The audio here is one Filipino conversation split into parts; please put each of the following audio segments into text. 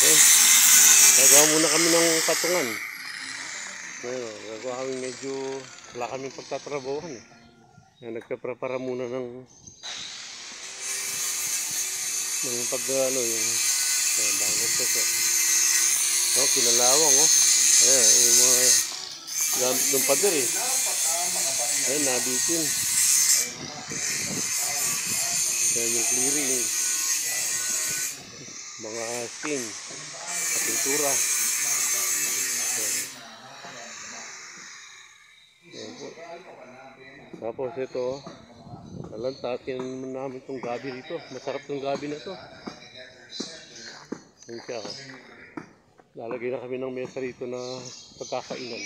Ayan. Gagawa muna kami ng patungan. Ayan, gagawa kami medyo wala kami pagtatrabahuhan eh. Ayan, nagkaprepara muna ng pag ano yung bago ito. Oh, kinalawang oh. Ayan, yung mga gamit ng pader eh. Ayan, nabitin. Ayan yung clearing. Mga skin, pintura. Ayan po. Tapos ito, talantakin namin itong gabi dito. Masarap itong gabi na ito. Ayan siya. Lalagay na kami ng mesa rito na pagkakainan.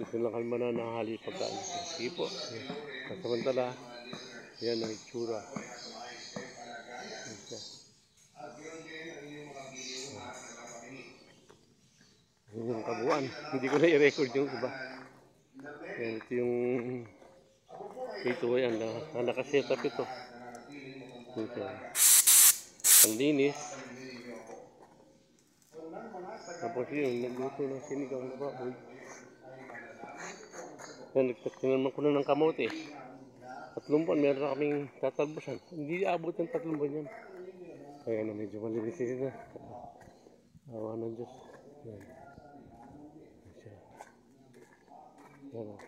Ito lang kami mananahali pagkain. Sige po. Samantala, yan ang itsura. Ayan siya. Ayan yung kabuuan. Hindi ko na i-record yung iba. Ayan, ito yung ito yan. Nakaset up ito. Ito. Ang linis. Tapos yun, nagluto ng sinigang na baboy. Yan, nagtinaman ko na ng kamote. 3 buwan, meron na kaming tatalbusan. Hindi abot ng 3 buwan yan. Kaya na medyo malinis na. Awa ng Diyos. Yan. Yan.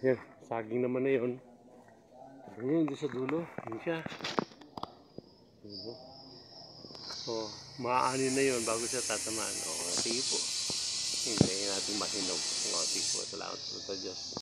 Yan, saging naman na yun. Yan, doon sa dulo. Yan siya. So, maaani na yun bago siya tatamaan. O, sige po. Hintayin natin mahinog. O, sige po. Salamat po sa Diyos.